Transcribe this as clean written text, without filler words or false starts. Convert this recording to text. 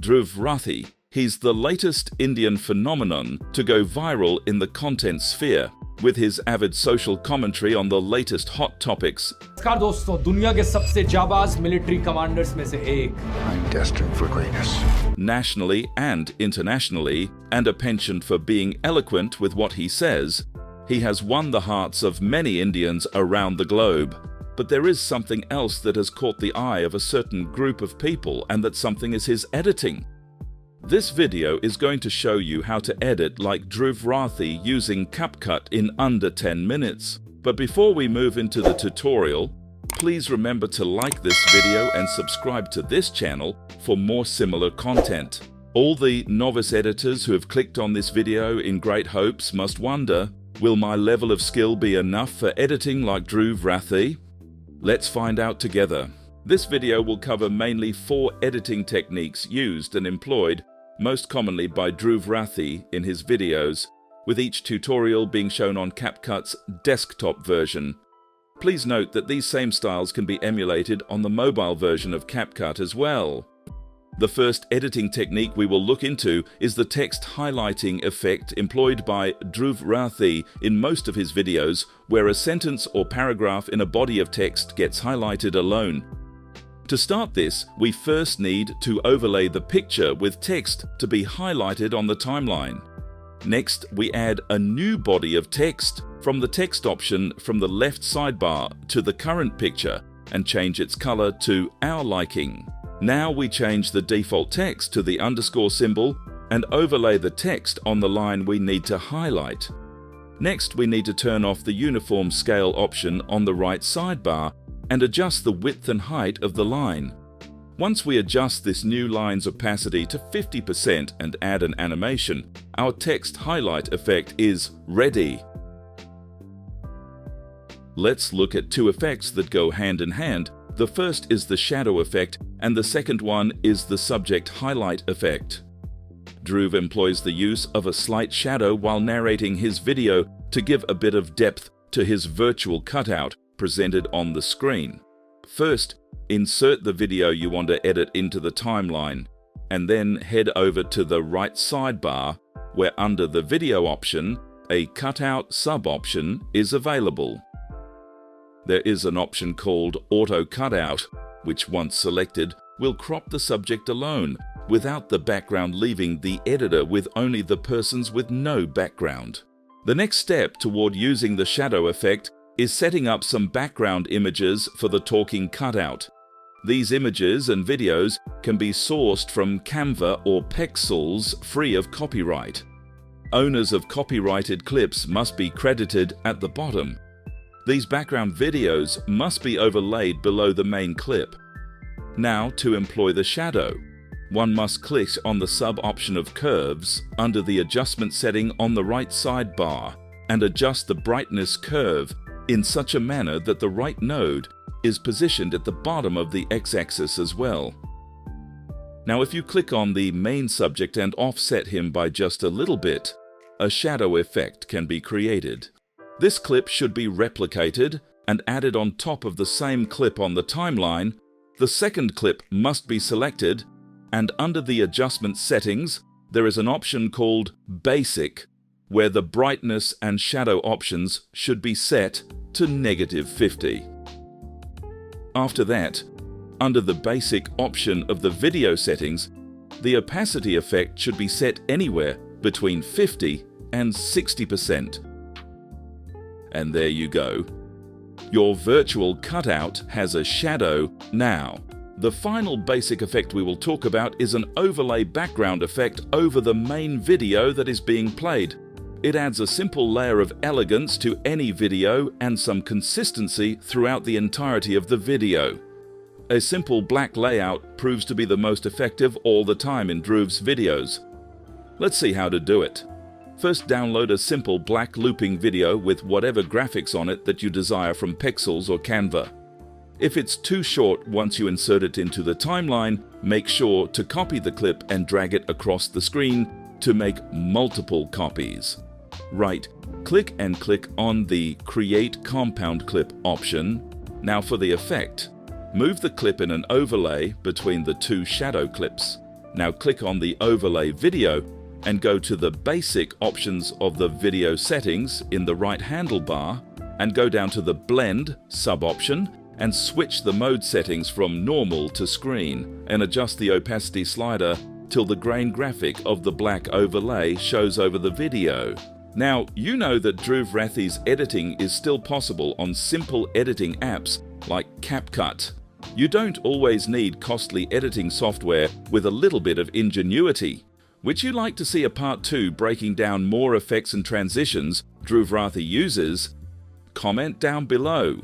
Dhruv Rathee. He's the latest Indian phenomenon to go viral in the content sphere, with his avid social commentary on the latest hot topics. नमस्कार दोस्तों, दुनिया के सबसे जाबाज military commanders में से एक. I'm destined for greatness. Nationally and internationally, and a penchant for being eloquent with what he says, he has won the hearts of many Indians around the globe. But there is something else that has caught the eye of a certain group of people, and that something is his editing. This video is going to show you how to edit like Dhruv Rathee using Capcut in under 10 minutes. But before we move into the tutorial, please remember to like this video and subscribe to this channel for more similar content. All the novice editors who have clicked on this video in great hopes must wonder, will my level of skill be enough for editing like Dhruv Rathee? Let's find out together. This video will cover mainly 4 editing techniques used and employed most commonly by Dhruv Rathee in his videos, with each tutorial being shown on Capcut's desktop version. Please note that these same styles can be emulated on the mobile version of Capcut as well. The first editing technique we will look into is the text highlighting effect employed by Dhruv Rathee in most of his videos, where a sentence or paragraph in a body of text gets highlighted alone. To start this, we first need to overlay the picture with text to be highlighted on the timeline. Next, we add a new body of text from the text option from the left sidebar to the current picture and change its color to our liking. Now we change the default text to the underscore symbol and overlay the text on the line we need to highlight. Next, we need to turn off the uniform scale option on the right sidebar and adjust the width and height of the line. Once we adjust this new line's opacity to 50% and add an animation, our text highlight effect is ready. Let's look at 2 effects that go hand in hand. The first is the shadow effect, and the second one is the subject highlight effect. Dhruv employs the use of a slight shadow while narrating his video to give a bit of depth to his virtual cutout presented on the screen. First, insert the video you want to edit into the timeline, and then head over to the right sidebar, where under the video option, a cutout sub-option is available. There is an option called Auto Cutout, which once selected will crop the subject alone, without the background leaving the editor with only the persons with no background. The next step toward using the shadow effect is setting up some background images for the talking cutout. These images and videos can be sourced from Canva or Pexels free of copyright. Owners of copyrighted clips must be credited at the bottom. These background videos must be overlaid below the main clip. Now, to employ the shadow, one must click on the sub-option of curves under the adjustment setting on the right sidebar and adjust the brightness curve in such a manner that the right node is positioned at the bottom of the x-axis as well. Now, if you click on the main subject and offset him by just a little bit, a shadow effect can be created. This clip should be replicated and added on top of the same clip on the timeline. The second clip must be selected, and under the adjustment settings, there is an option called Basic, where the brightness and shadow options should be set to -50. After that, under the Basic option of the video settings, the opacity effect should be set anywhere between 50 and 60%. And there you go. Your virtual cutout has a shadow now. The final basic effect we will talk about is an overlay background effect over the main video that is being played. It adds a simple layer of elegance to any video and some consistency throughout the entirety of the video. A simple black layout proves to be the most effective all the time in Dhruv's videos. Let's see how to do it. First, download a simple black looping video with whatever graphics on it that you desire from Pexels or Canva. If it's too short once you insert it into the timeline, make sure to copy the clip and drag it across the screen to make multiple copies. Right, click on the Create Compound Clip option. Now for the effect, move the clip in an overlay between the 2 shadow clips. Now click on the overlay video and go to the basic options of the video settings in the right handlebar and go down to the blend sub-option and switch the mode settings from normal to screen and adjust the opacity slider till the grain graphic of the black overlay shows over the video. Now, you know that Dhruv Rathee's editing is still possible on simple editing apps like Capcut. You don't always need costly editing software with a little bit of ingenuity. Would you like to see a part 2 breaking down more effects and transitions Dhruv Rathee uses? Comment down below.